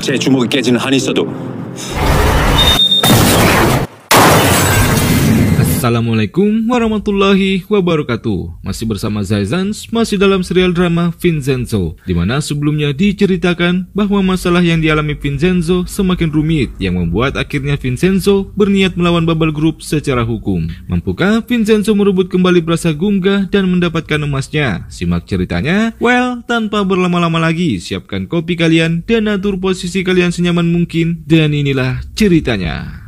제 주먹이 깨지는 한이 있어도. Assalamualaikum warahmatullahi wabarakatuh. Masih bersama Zaizans, masih dalam serial drama Vincenzo, dimana sebelumnya diceritakan bahwa masalah yang dialami Vincenzo semakin rumit, yang membuat akhirnya Vincenzo berniat melawan Bubble Group secara hukum. Mampukah Vincenzo merebut kembali Plaza Gumga dan mendapatkan emasnya? Simak ceritanya. Well, tanpa berlama-lama lagi, siapkan kopi kalian dan atur posisi kalian senyaman mungkin, dan inilah ceritanya.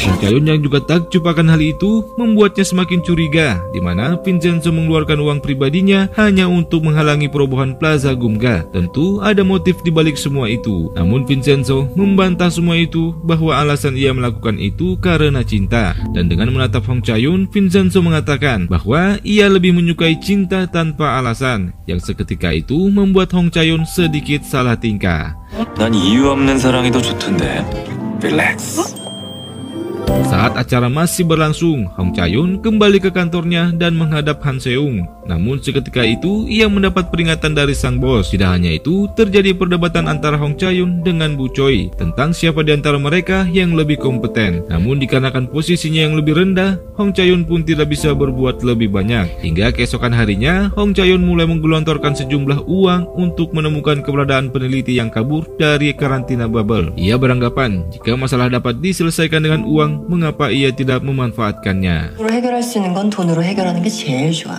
Hong Chayun yang juga takjub akan hal itu membuatnya semakin curiga, di mana Vincenzo mengeluarkan uang pribadinya hanya untuk menghalangi perobohan Plaza Gumga. Tentu ada motif di balik semua itu. Namun Vincenzo membantah semua itu, bahwa alasan ia melakukan itu karena cinta. Dan dengan menatap Hong Chayun, Vincenzo mengatakan bahwa ia lebih menyukai cinta tanpa alasan, yang seketika itu membuat Hong Chayun sedikit salah tingkah. 난 이유 없는 사랑이 더 좋던데. Relax. Saat acara masih berlangsung, Hong Chayun kembali ke kantornya dan menghadap Han Seung. Namun seketika itu ia mendapat peringatan dari sang bos. Tidak hanya itu, terjadi perdebatan antara Hong Chayun dengan Bu Choi tentang siapa di antara mereka yang lebih kompeten. Namun dikarenakan posisinya yang lebih rendah, Hong Chayun pun tidak bisa berbuat lebih banyak. Hingga keesokan harinya, Hong Chayun mulai menggelontorkan sejumlah uang untuk menemukan keberadaan peneliti yang kabur dari karantina bubble. Ia beranggapan jika masalah dapat diselesaikan dengan uang, mengapa ia tidak memanfaatkannya? 돈으로 해결할 수 있는 건 돈으로 해결하는 게 제일 좋아.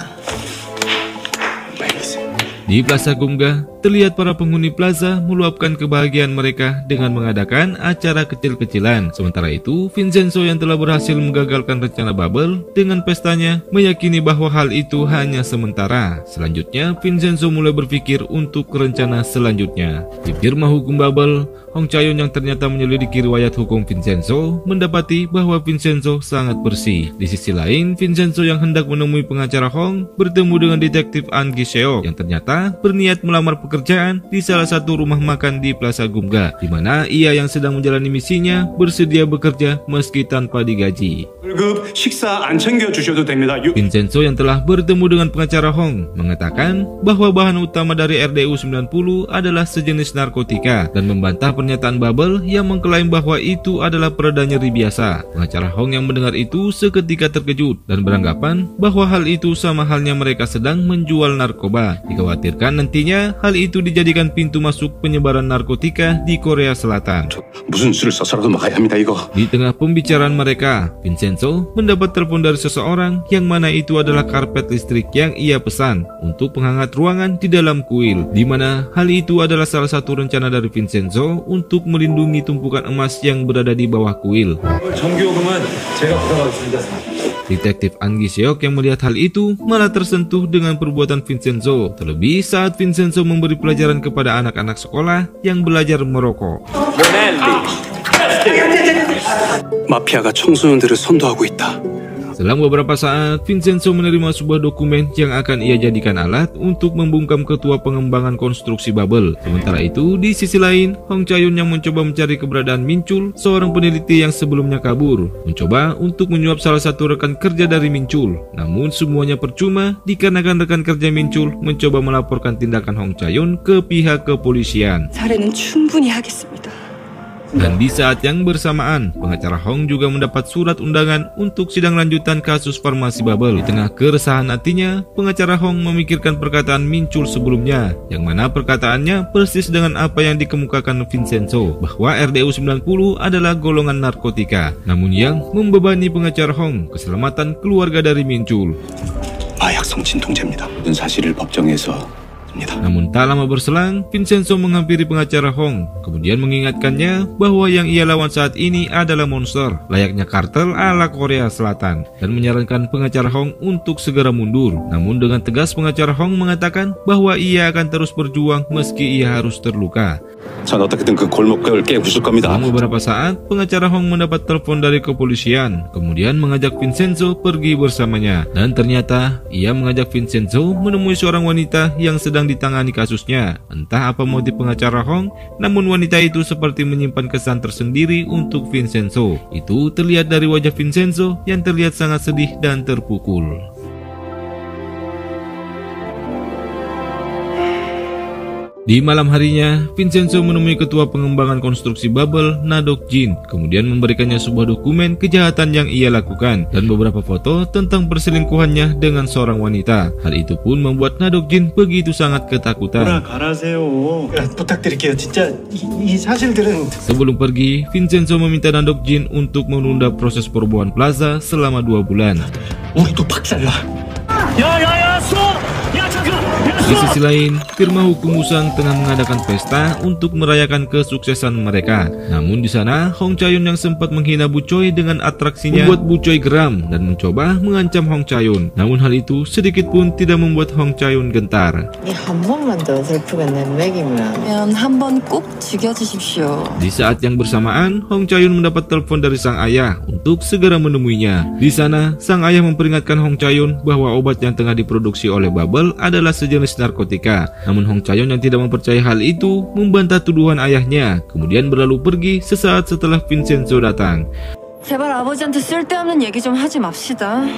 Di Plaza Gumga, terlihat para penghuni plaza meluapkan kebahagiaan mereka dengan mengadakan acara kecil-kecilan. Sementara itu, Vincenzo yang telah berhasil menggagalkan rencana Bubble dengan pestanya meyakini bahwa hal itu hanya sementara. Selanjutnya, Vincenzo mulai berpikir untuk rencana selanjutnya. Di firma hukum Bubble, Hong Chayun yang ternyata menyelidiki riwayat hukum Vincenzo mendapati bahwa Vincenzo sangat bersih. Di sisi lain, Vincenzo yang hendak menemui pengacara Hong bertemu dengan detektif An Gi-seok yang ternyata berniat melamar pekerjaan di salah satu rumah makan di Plaza Gumga, di mana ia yang sedang menjalani misinya bersedia bekerja meski tanpa digaji. Vincenzo yang telah bertemu dengan pengacara Hong mengatakan bahwa bahan utama dari RDU 90 adalah sejenis narkotika dan membantah pernyataan Bubble yang mengklaim bahwa itu adalah pereda nyeri biasa. Pengacara Hong yang mendengar itu seketika terkejut dan beranggapan bahwa hal itu sama halnya mereka sedang menjual narkoba. Dikhawatirkan nantinya hal itu dijadikan pintu masuk penyebaran narkotika di Korea Selatan. Di tengah pembicaraan mereka, Vincenzo mendapat telepon dari seseorang yang mana itu adalah karpet listrik yang ia pesan untuk penghangat ruangan di dalam kuil, di mana hal itu adalah salah satu rencana dari Vincenzo untuk melindungi tumpukan emas yang berada di bawah kuil. Detektif An Gi-seok yang melihat hal itu malah tersentuh dengan perbuatan Vincenzo, terlebih saat Vincenzo memberi pelajaran kepada anak-anak sekolah yang belajar merokok. 마피아가 청소년들을 선도하고 있다. Selang beberapa saat, Vincenzo menerima sebuah dokumen yang akan ia jadikan alat untuk membungkam ketua pengembangan konstruksi Bubble. Sementara itu, di sisi lain, Hong Chayun yang mencoba mencari keberadaan Minchul, seorang peneliti yang sebelumnya kabur, mencoba untuk menyuap salah satu rekan kerja dari Minchul. Namun semuanya percuma dikarenakan rekan kerja Minchul mencoba melaporkan tindakan Hong Chayun ke pihak kepolisian. 사례는 충분히 하겠습니다. Dan di saat yang bersamaan, pengacara Hong juga mendapat surat undangan untuk sidang lanjutan kasus farmasi Bubble. Di tengah keresahan hatinya, pengacara Hong memikirkan perkataan Minchul sebelumnya, yang mana perkataannya persis dengan apa yang dikemukakan Vincenzo, bahwa RDU 90 adalah golongan narkotika. Namun yang membebani pengacara Hong, keselamatan keluarga dari Minchul. 마약 성진 통제입니다. 모든 사실을 법정에서 Namun tak lama berselang, Vincenzo menghampiri pengacara Hong, kemudian mengingatkannya bahwa yang ia lawan saat ini adalah monster, layaknya kartel ala Korea Selatan, dan menyarankan pengacara Hong untuk segera mundur. Namun dengan tegas pengacara Hong mengatakan bahwa ia akan terus berjuang meski ia harus terluka. 전 어떻게든 그 골목을 깨부술 겁니다. Dalam beberapa saat, pengacara Hong mendapat telepon dari kepolisian, kemudian mengajak Vincenzo pergi bersamanya. Dan ternyata, ia mengajak Vincenzo menemui seorang wanita yang sedang sedang ditangani kasusnya. Entah apa motif pengacara Hong, namun wanita itu seperti menyimpan kesan tersendiri untuk Vincenzo. Itu terlihat dari wajah Vincenzo yang terlihat sangat sedih dan terpukul. Di malam harinya, Vincenzo menemui ketua pengembangan konstruksi bubble, Na-dok Jin, kemudian memberikannya sebuah dokumen kejahatan yang ia lakukan dan beberapa foto tentang perselingkuhannya dengan seorang wanita. Hal itu pun membuat Na-dok Jin begitu sangat ketakutan. Sebelum pergi, Vincenzo meminta Na-dok Jin untuk menunda proses perubahan plaza selama 2 bulan. Di sisi lain, firma hukum Musang tengah mengadakan pesta untuk merayakan kesuksesan mereka. Namun di sana, Hong Chae-yun yang sempat menghina Bu Choi dengan atraksinya membuat Bu Choi geram dan mencoba mengancam Hong Chae-yun. Namun hal itu sedikit pun tidak membuat Hong Chae-yun gentar. Di saat yang bersamaan, Hong Chae-yun mendapat telepon dari sang ayah untuk segera menemuinya. Di sana, sang ayah memperingatkan Hong Chae-yun bahwa obat yang tengah diproduksi oleh Bubble adalah sejenis narkotika. Namun Hong Chae-yun yang tidak mempercayai hal itu membantah tuduhan ayahnya, kemudian berlalu pergi sesaat setelah Vincenzo datang. 제발 아버지한테 쓸데없는 얘기 좀 하지 맙시다.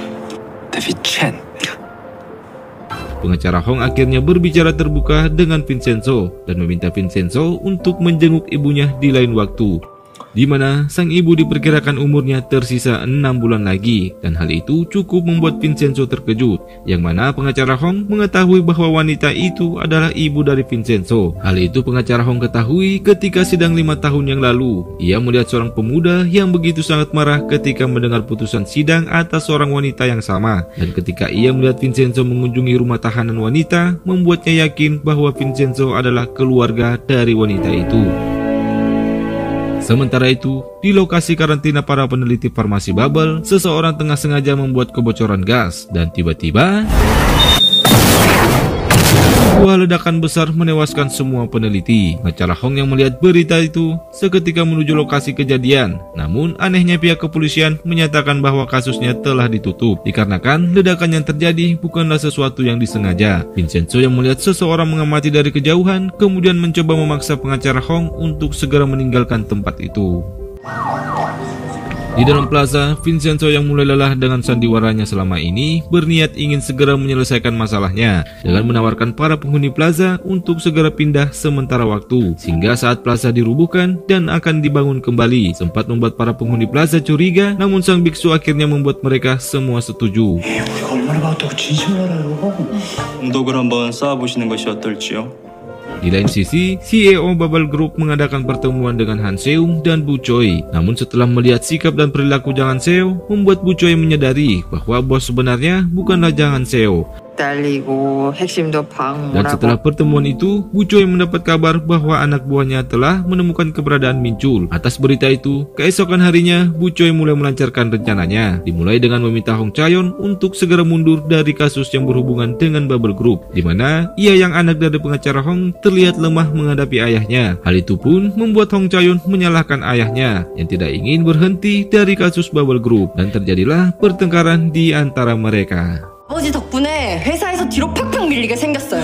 데빗 첸. Pengacara Hong akhirnya berbicara terbuka dengan Vincenzo dan meminta Vincenzo untuk menjenguk ibunya di lain waktu, di mana sang ibu diperkirakan umurnya tersisa 6 bulan lagi, dan hal itu cukup membuat Vincenzo terkejut, yang mana pengacara Hong mengetahui bahwa wanita itu adalah ibu dari Vincenzo. Hal itu pengacara Hong ketahui ketika sidang 5 tahun yang lalu. Ia melihat seorang pemuda yang begitu sangat marah ketika mendengar putusan sidang atas seorang wanita yang sama, dan ketika ia melihat Vincenzo mengunjungi rumah tahanan wanita, membuatnya yakin bahwa Vincenzo adalah keluarga dari wanita itu. Sementara itu, di lokasi karantina para peneliti farmasi Bubble, seseorang tengah sengaja membuat kebocoran gas dan tiba-tiba sebuah ledakan besar menewaskan semua peneliti. Pengacara Hong yang melihat berita itu seketika menuju lokasi kejadian. Namun anehnya pihak kepolisian menyatakan bahwa kasusnya telah ditutup dikarenakan ledakan yang terjadi bukanlah sesuatu yang disengaja. Vincenzo yang melihat seseorang mengamati dari kejauhan kemudian mencoba memaksa pengacara Hong untuk segera meninggalkan tempat itu. Di dalam plaza, Vincenzo yang mulai lelah dengan sandiwaranya selama ini berniat ingin segera menyelesaikan masalahnya dengan menawarkan para penghuni plaza untuk segera pindah sementara waktu, sehingga saat plaza dirubuhkan dan akan dibangun kembali. Sempat membuat para penghuni plaza curiga, namun sang biksu akhirnya membuat mereka semua setuju. 공덕을 한번 쌓아보시는 것이 어떨지요? Di lain sisi, CEO Bubble Group mengadakan pertemuan dengan Han Seung dan Bu Choi. Namun setelah melihat sikap dan perilaku Jang Han Seo, membuat Bu Choi menyadari bahwa bos sebenarnya bukanlah Jang Han Seo. Dan setelah pertemuan itu, Bu Choi mendapat kabar bahwa anak buahnya telah menemukan keberadaan Min-chul. Atas berita itu, keesokan harinya Bu Choi mulai melancarkan rencananya, dimulai dengan meminta Hong Chae-yun untuk segera mundur dari kasus yang berhubungan dengan Bubble Group, di mana ia yang anak dari pengacara Hong terlihat lemah menghadapi ayahnya. Hal itu pun membuat Hong Chae-yun menyalahkan ayahnya yang tidak ingin berhenti dari kasus Bubble Group, dan terjadilah pertengkaran di antara mereka. 아버지 덕분에 회사에서 뒤로 팍팍 밀리게 생겼어요.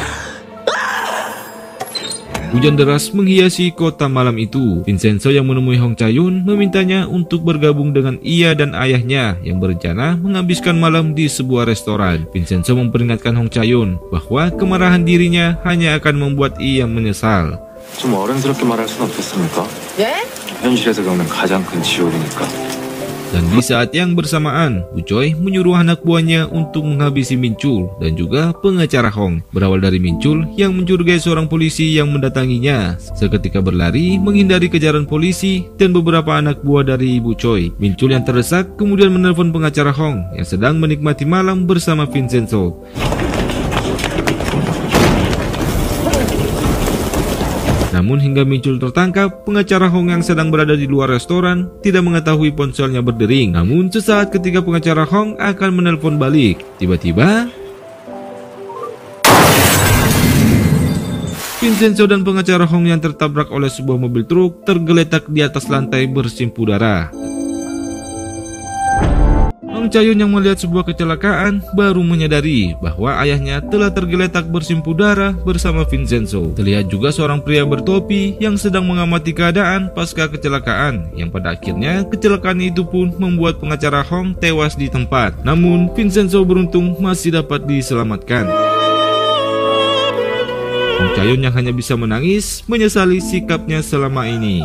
Hujan deras menghiasi kota malam itu. Vincenzo yang menemui Hong Chae-yun memintanya untuk bergabung dengan ia dan ayahnya yang berencana menghabiskan malam di sebuah restoran. Vincenzo memperingatkan Hong Chae-yun bahwa kemarahan dirinya hanya akan membuat ia menyesal. 좀 어른스럽게 말할 순 없겠습니까? 예? 현실에서 겪는 가장 큰 지옥이니까. Dan di saat yang bersamaan, Bu Choi menyuruh anak buahnya untuk menghabisi Min-chul dan juga pengacara Hong. Berawal dari Min-chul yang mencurigai seorang polisi yang mendatanginya, seketika berlari menghindari kejaran polisi dan beberapa anak buah dari Bu Choi. Min-chul yang terdesak kemudian menelpon pengacara Hong yang sedang menikmati malam bersama Vincenzo. Namun hingga Min-chul tertangkap, pengacara Hong yang sedang berada di luar restoran tidak mengetahui ponselnya berdering. Namun sesaat ketika pengacara Hong akan menelpon balik, tiba-tiba Vincenzo dan pengacara Hong yang tertabrak oleh sebuah mobil truk tergeletak di atas lantai bersimpu darah. Hong Hong Chae-yun yang melihat sebuah kecelakaan baru menyadari bahwa ayahnya telah tergeletak bersimpuh darah bersama Vincenzo. Terlihat juga seorang pria bertopi yang sedang mengamati keadaan pasca kecelakaan, yang pada akhirnya kecelakaan itu pun membuat pengacara Hong tewas di tempat. Namun Vincenzo beruntung masih dapat diselamatkan. Hong Chae-yun yang hanya bisa menangis menyesali sikapnya selama ini.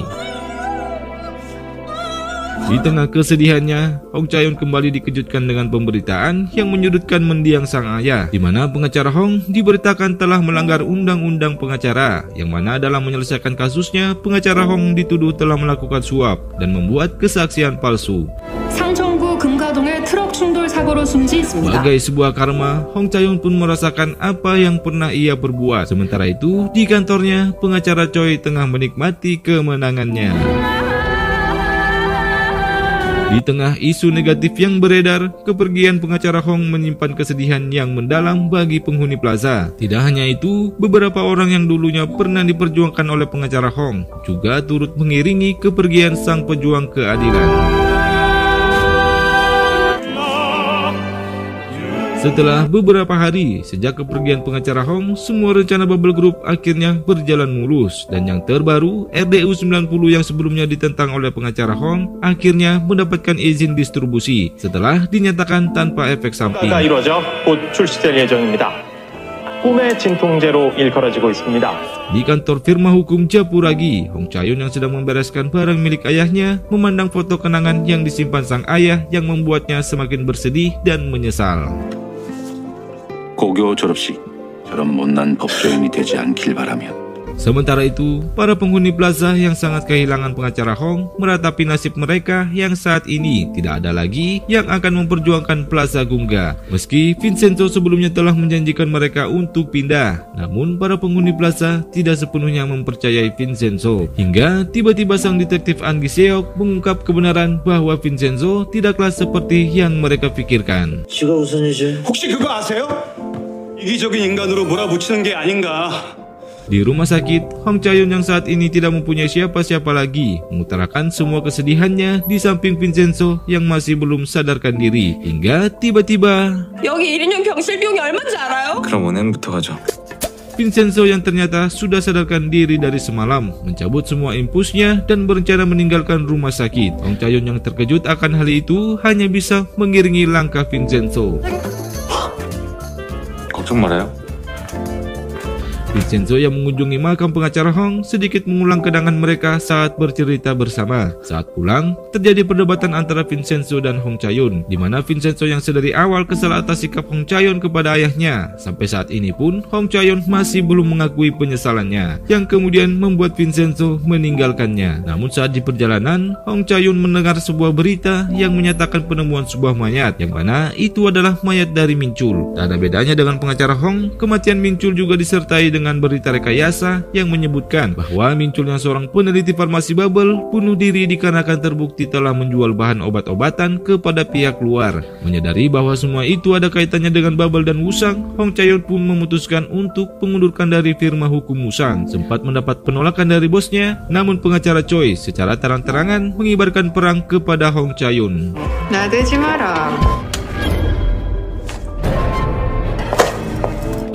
Di tengah kesedihannya, Hong Chae-yun kembali dikejutkan dengan pemberitaan yang menyudutkan mendiang sang ayah, di mana pengacara Hong diberitakan telah melanggar undang-undang pengacara, yang mana dalam menyelesaikan kasusnya, pengacara Hong dituduh telah melakukan suap dan membuat kesaksian palsu. Sebagai sebuah karma, Hong Chae-yun pun merasakan apa yang pernah ia perbuat. Sementara itu, di kantornya, pengacara Choi tengah menikmati kemenangannya. Di tengah isu negatif yang beredar, kepergian pengacara Hong menyimpan kesedihan yang mendalam bagi penghuni plaza. Tidak hanya itu, beberapa orang yang dulunya pernah diperjuangkan oleh pengacara Hong juga turut mengiringi kepergian sang pejuang keadilan. Setelah beberapa hari sejak kepergian pengacara Hong, semua rencana Bubble Group akhirnya berjalan mulus. Dan yang terbaru, RDU 90 yang sebelumnya ditentang oleh pengacara Hong akhirnya mendapatkan izin distribusi setelah dinyatakan tanpa efek samping. Di kantor firma hukum Japuragi, Hong Chae-yun yang sedang membereskan barang milik ayahnya memandang foto kenangan yang disimpan sang ayah yang membuatnya semakin bersedih dan menyesal. 고교 졸업식 저런 못난 법조인이 되지 않길 바라며. Sementara itu, para penghuni plaza yang sangat kehilangan pengacara Hong meratapi nasib mereka yang saat ini tidak ada lagi yang akan memperjuangkan Plaza Gunga. Meski Vincenzo sebelumnya telah menjanjikan mereka untuk pindah, namun para penghuni plaza tidak sepenuhnya mempercayai Vincenzo. Hingga tiba-tiba sang detektif An Gi-seok mengungkap kebenaran bahwa Vincenzo tidaklah seperti yang mereka pikirkan. 혹시 그거 아세요? 이기적인 인간으로 몰아붙이는 게 아닌가. Di rumah sakit, Hong Chae-yun yang saat ini tidak mempunyai siapa-siapa lagi mengutarakan semua kesedihannya di samping Vincenzo yang masih belum sadarkan diri. Hingga tiba-tiba 여기 1인용 병실 비용이 얼마인지 알아요? 그럼 오늘부터 가죠. Vincenzo yang ternyata sudah sadarkan diri dari semalam mencabut semua impulsnya dan berencana meninggalkan rumah sakit. Hong Chae-yun yang terkejut akan hal itu hanya bisa mengiringi langkah Vincenzo. 걱정 말아요. Vincenzo yang mengunjungi makam pengacara Hong sedikit mengulang kenangan mereka saat bercerita bersama. Saat pulang, terjadi perdebatan antara Vincenzo dan Hong Chae-yun, di mana Vincenzo yang sedari awal kesal atas sikap Hong Chae-yun kepada ayahnya. Sampai saat ini pun, Hong Chae-yun masih belum mengakui penyesalannya, yang kemudian membuat Vincenzo meninggalkannya. Namun saat di perjalanan, Hong Chae-yun mendengar sebuah berita yang menyatakan penemuan sebuah mayat, yang mana itu adalah mayat dari Min Chul. Tak ada bedanya dengan pengacara Hong, kematian Min Chul juga disertai dengan berita rekayasa yang menyebutkan bahwa Min Chul yang seorang peneliti farmasi bubble bunuh diri dikarenakan terbukti telah menjual bahan obat-obatan kepada pihak luar. Menyadari bahwa semua itu ada kaitannya dengan bubble dan Wusang, Hong Chae-yun pun memutuskan untuk mengundurkan dari firma hukum Wusang. Sempat mendapat penolakan dari bosnya, namun pengacara Choi secara terang-terangan mengibarkan perang kepada Hong Chae-yun. 나대지 마라.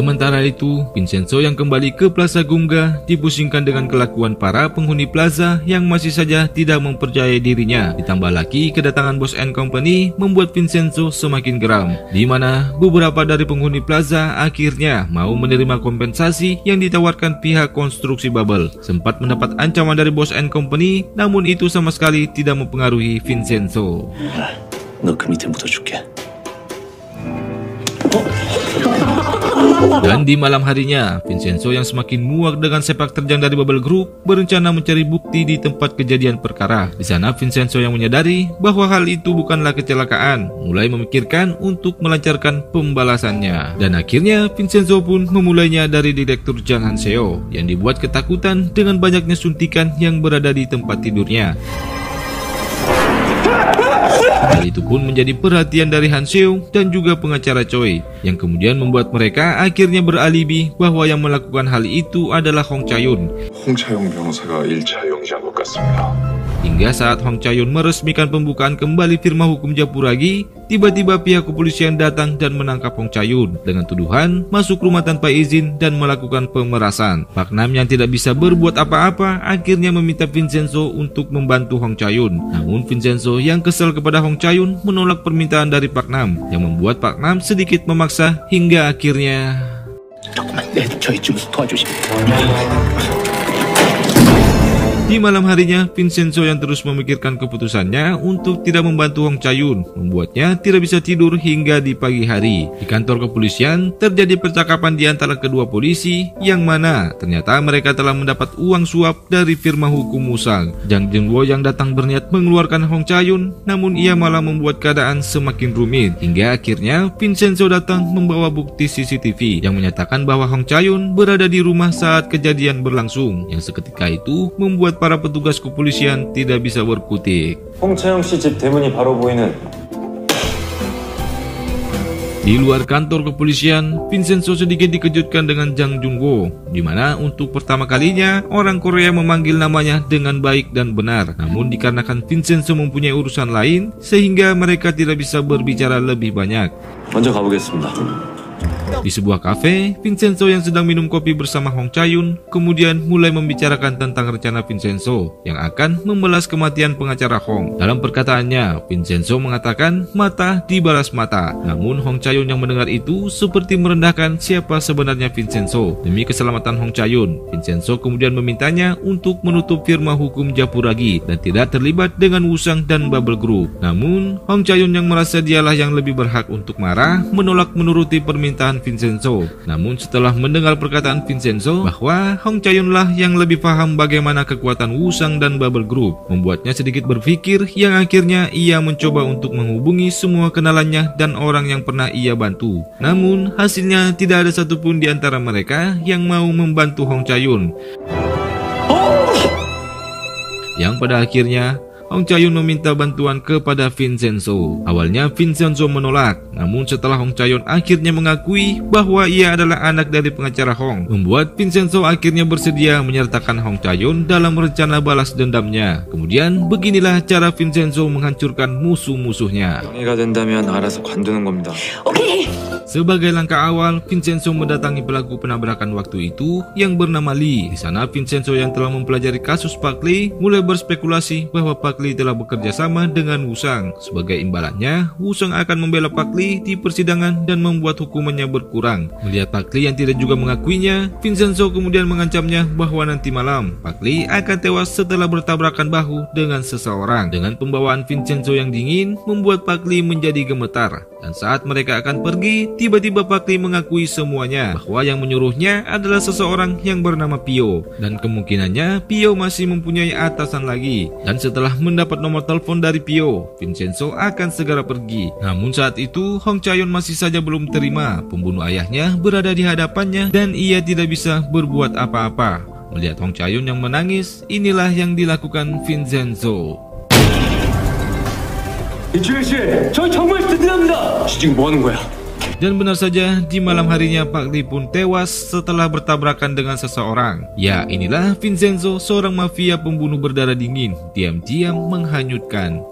Sementara itu, Vincenzo yang kembali ke Plaza Gunga dipusingkan dengan kelakuan para penghuni plaza yang masih saja tidak mempercayai dirinya. Ditambah lagi kedatangan Boss & Company membuat Vincenzo semakin geram, di mana beberapa dari penghuni plaza akhirnya mau menerima kompensasi yang ditawarkan pihak konstruksi bubble. Sempat mendapat ancaman dari Boss & Company, namun itu sama sekali tidak mempengaruhi Vincenzo. 너 그 밑에 묻어줄게. Dan di malam harinya, Vincenzo yang semakin muak dengan sepak terjang dari Bubble Group berencana mencari bukti di tempat kejadian perkara. Di sana Vincenzo yang menyadari bahwa hal itu bukanlah kecelakaan, mulai memikirkan untuk melancarkan pembalasannya. Dan akhirnya Vincenzo pun memulainya dari Direktur Jang Han-seo yang dibuat ketakutan dengan banyaknya suntikan yang berada di tempat tidurnya. Hal itu pun menjadi perhatian dari Han-seo dan juga pengacara Choi, yang kemudian membuat mereka akhirnya beralibi bahwa yang melakukan hal itu adalah Hong Chae-yun. 홍차용 변호사가 1차 용의자인 것 같습니다. Hingga saat Hong Cha-yun meresmikan pembukaan kembali firma hukum Japuragi, tiba-tiba pihak kepolisian datang dan menangkap Hong Cha-yun dengan tuduhan masuk rumah tanpa izin dan melakukan pemerasan. Pak Nam yang tidak bisa berbuat apa-apa akhirnya meminta Vincenzo untuk membantu Hong Cha-yun. Namun Vincenzo yang kesal kepada Hong Cha-yun menolak permintaan dari Pak Nam, yang membuat Pak Nam sedikit memaksa hingga akhirnya di malam harinya, Vincenzo yang terus memikirkan keputusannya untuk tidak membantu Hong Cha-yun membuatnya tidak bisa tidur hingga di pagi hari. Di kantor kepolisian, terjadi percakapan di antara kedua polisi yang mana ternyata mereka telah mendapat uang suap dari firma hukum Musang. Jang Jun-wo yang datang berniat mengeluarkan Hong Cha-yun, namun ia malah membuat keadaan semakin rumit. Hingga akhirnya Vincenzo datang membawa bukti CCTV yang menyatakan bahwa Hong Cha-yun berada di rumah saat kejadian berlangsung, yang seketika itu membuat para petugas kepolisian tidak bisa berkutik. 홍차영 씨 집 대문이 바로 보이는 Di luar kantor kepolisian, Vincenzo sedikit dikejutkan dengan Jang Jun-wo, di mana untuk pertama kalinya orang Korea memanggil namanya dengan baik dan benar. Namun dikarenakan Vincenzo mempunyai urusan lain, sehingga mereka tidak bisa berbicara lebih banyak. 먼저 가보겠습니다. Di sebuah kafe, Vincenzo yang sedang minum kopi bersama Hong Cha-yun kemudian mulai membicarakan tentang rencana Vincenzo yang akan membalas kematian pengacara Hong. Dalam perkataannya, Vincenzo mengatakan mata dibalas mata. Namun Hong Cha-yun yang mendengar itu seperti merendahkan siapa sebenarnya Vincenzo. Demi keselamatan Hong Cha-yun, Vincenzo kemudian memintanya untuk menutup firma hukum Japuragi dan tidak terlibat dengan Wusang dan Bubble Group. Namun Hong Cha-yun yang merasa dialah yang lebih berhak untuk marah menolak menuruti permintaan Vincenzo. Namun setelah mendengar perkataan Vincenzo bahwa Hong Cha-yun lah yang lebih paham bagaimana kekuatan Wusang dan Bubble Group, membuatnya sedikit berpikir yang akhirnya ia mencoba untuk menghubungi semua kenalannya dan orang yang pernah ia bantu. Namun hasilnya tidak ada satupun di antara mereka yang mau membantu Hong Cha-yun. Yang pada akhirnya Hong Cha-yun meminta bantuan kepada Vincenzo. Awalnya Vincenzo menolak, namun setelah Hong Cha-yun akhirnya mengakui bahwa ia adalah anak dari pengacara Hong, membuat Vincenzo akhirnya bersedia menyertakan Hong Cha-yun dalam rencana balas dendamnya. Kemudian beginilah cara Vincenzo menghancurkan musuh-musuhnya. 정리가 된다면 알아서 관두는 겁니다. 오케이. Sebagai langkah awal, Vincenzo mendatangi pelaku penabrakan waktu itu yang bernama Lee. Di sana Vincenzo yang telah mempelajari kasus Park Lee mulai berspekulasi bahwa Park Lee telah bekerja sama dengan Wusang. Sebagai imbalannya, Wusang akan membela Park Lee di persidangan dan membuat hukumannya berkurang. Melihat Park Lee yang tidak juga mengakuinya, Vincenzo kemudian mengancamnya bahwa nanti malam Park Lee akan tewas setelah bertabrakan bahu dengan seseorang. Dengan pembawaan Vincenzo yang dingin, membuat Park Lee menjadi gemetar. Dan saat mereka akan pergi, tiba-tiba Park Lee mengakui semuanya bahwa yang menyuruhnya adalah seseorang yang bernama Pio, dan kemungkinannya Pio masih mempunyai atasan lagi. Dan setelah mendapat nomor telepon dari Pio, Vincenzo akan segera pergi. Namun saat itu Hong Cha-yun masih saja belum terima pembunuh ayahnya berada di hadapannya dan ia tidak bisa berbuat apa-apa. Melihat Hong Cha-yun yang menangis, inilah yang dilakukan Vincenzo. 이주일 씨, 저 정말 든든합니다. 지금 뭐 하는 거야? Dan benar saja, di malam harinya Park Lee pun tewas setelah bertabrakan dengan seseorang. Ya, inilah Vincenzo, seorang mafia pembunuh berdarah dingin, diam-diam menghanyutkan.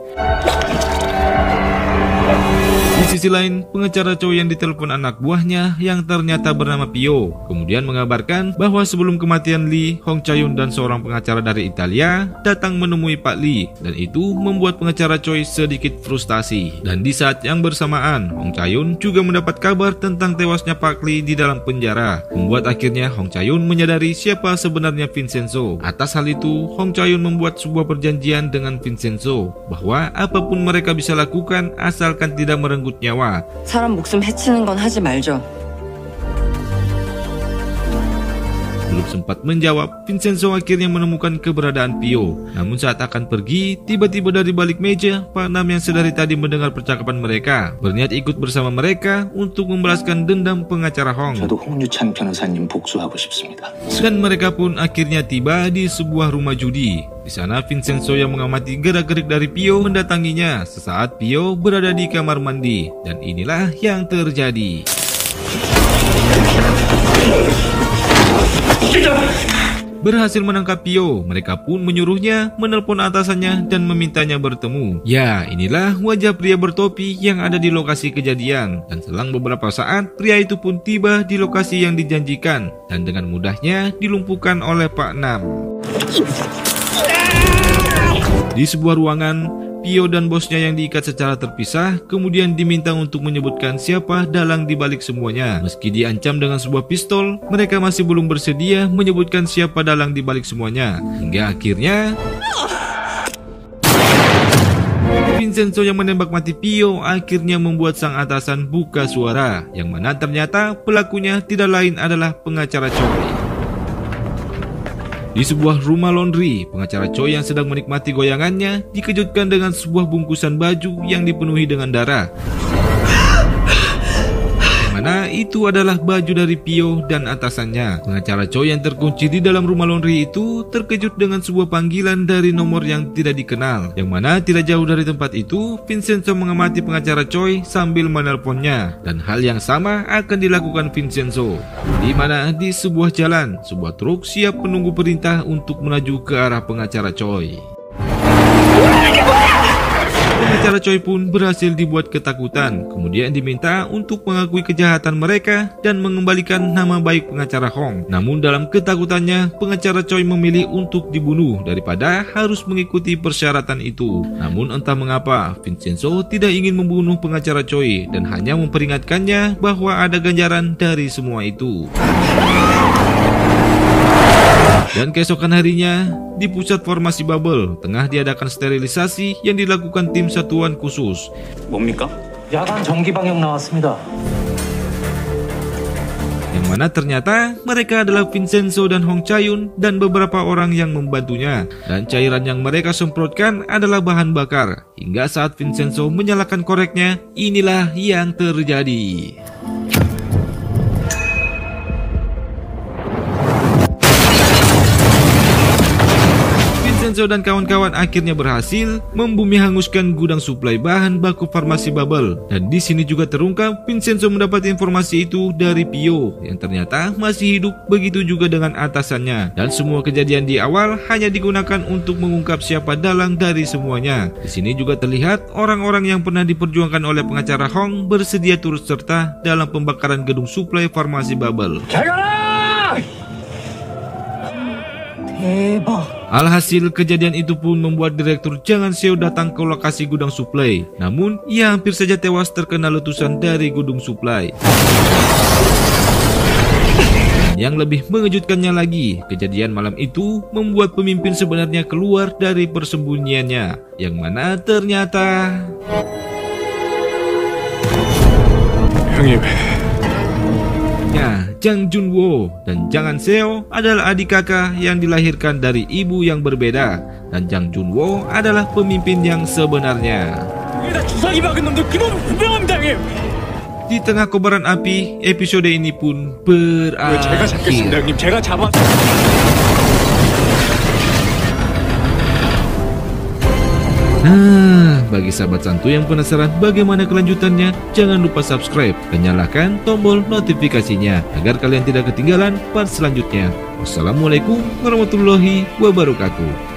Di sisi lain, pengacara Choi yang ditelepon anak buahnya yang ternyata bernama Pio kemudian mengabarkan bahwa sebelum kematian Lee, Hong Cha-yun dan seorang pengacara dari Italia datang menemui Pak Lee, dan itu membuat pengacara Choi sedikit frustasi. Dan di saat yang bersamaan, Hong Cha-yun juga mendapat kabar tentang tewasnya Pak Lee di dalam penjara, membuat akhirnya Hong Cha-yun menyadari siapa sebenarnya Vincenzo. Atas hal itu, Hong Cha-yun membuat sebuah perjanjian dengan Vincenzo bahwa apapun mereka bisa lakukan asalkan tidak merenggut nyawa. 사람 목숨 해치는 건 하지 말죠. Belum sempat menjawab, Vincenzo akhirnya menemukan keberadaan Pio. Namun saat akan pergi, tiba-tiba dari balik meja, Pak Nam yang sedari tadi mendengar percakapan mereka berniat ikut bersama mereka untuk membalaskan dendam pengacara Hong. 저도 홍유찬 변호사님 복수하고 싶습니다. Dan mereka pun akhirnya tiba di sebuah rumah judi. Di sana Vincenzo yang mengamati gerak-gerik dari Pio mendatanginya sesaat Pio berada di kamar mandi. Dan inilah yang terjadi. berhasil menangkap Pio, mereka pun menyuruhnya menelpon atasannya dan memintanya bertemu. Ya, inilah wajah pria bertopi yang ada di lokasi kejadian. Dan selang beberapa saat, pria itu pun tiba di lokasi yang dijanjikan dan dengan mudahnya dilumpuhkan oleh Pak Nam. Di sebuah ruangan, Pio dan bosnya yang diikat secara terpisah kemudian diminta untuk menyebutkan siapa dalang di balik semuanya. Meski diancam dengan sebuah pistol, mereka masih belum bersedia menyebutkan siapa dalang di balik semuanya. Hingga akhirnya Vincenzo yang menembak mati Pio akhirnya membuat sang atasan buka suara, yang mana ternyata pelakunya tidak lain adalah pengacara Choi. Di sebuah rumah laundry, pengacara Choi yang sedang menikmati goyangannya dikejutkan dengan sebuah bungkusan baju yang dipenuhi dengan darah. Mana itu adalah baju dari Pio dan atasannya. Pengacara Choi yang terkunci di dalam rumah laundry itu terkejut dengan sebuah panggilan dari nomor yang tidak dikenal, yang mana tidak jauh dari tempat itu Vincenzo mengamati pengacara Choi sambil menelponnya, dan hal yang sama akan dilakukan Vincenzo, di mana di sebuah jalan sebuah truk siap menunggu perintah untuk melaju ke arah pengacara Choi. Pengacara Choi pun berhasil dibuat ketakutan, kemudian diminta untuk mengakui kejahatan mereka dan mengembalikan nama baik pengacara Hong. Namun dalam ketakutannya, pengacara Choi memilih untuk dibunuh daripada harus mengikuti persyaratan itu. Namun entah mengapa, Vincenzo tidak ingin membunuh pengacara Choi dan hanya memperingatkannya bahwa ada ganjaran dari semua itu. Dan keesokan harinya, di pusat formasi Bubble, tengah diadakan sterilisasi yang dilakukan tim satuan khusus. 뭡니까? 야간 전기 방역 나왔습니다. Yang mana ternyata mereka adalah Vincenzo dan Hong Chayun dan beberapa orang yang membantunya. Dan cairan yang mereka semprotkan adalah bahan bakar. Hingga saat Vincenzo menyalakan koreknya, inilah yang terjadi. Vincenzo dan kawan-kawan akhirnya berhasil membumi hanguskan gudang suplai bahan baku farmasi Bubble. Dan di sini juga terungkap Vincenzo mendapat informasi itu dari Pio yang ternyata masih hidup, begitu juga dengan atasannya. Dan semua kejadian di awal hanya digunakan untuk mengungkap siapa dalang dari semuanya. Di sini juga terlihat orang-orang yang pernah diperjuangkan oleh pengacara Hong bersedia turut serta dalam pembakaran gedung suplai farmasi Bubble. Alhasil kejadian itu pun membuat Direktur Jangan Seo datang ke lokasi gudang suplai. Namun ia hampir saja tewas terkena letusan dari gudang suplai. Yang lebih mengejutkannya lagi, kejadian malam itu membuat pemimpin sebenarnya keluar dari persembunyiannya, yang mana ternyata Jang Junwo dan Jangan Seo adalah adik kakak yang dilahirkan dari ibu yang berbeda, dan Jang Junwo adalah pemimpin yang sebenarnya. Di tengah kobaran api, episode ini pun berakhir. Nah, bagi sahabat santuy yang penasaran bagaimana kelanjutannya, jangan lupa subscribe dan nyalakan tombol notifikasinya agar kalian tidak ketinggalan part selanjutnya. Wassalamualaikum warahmatullahi wabarakatuh.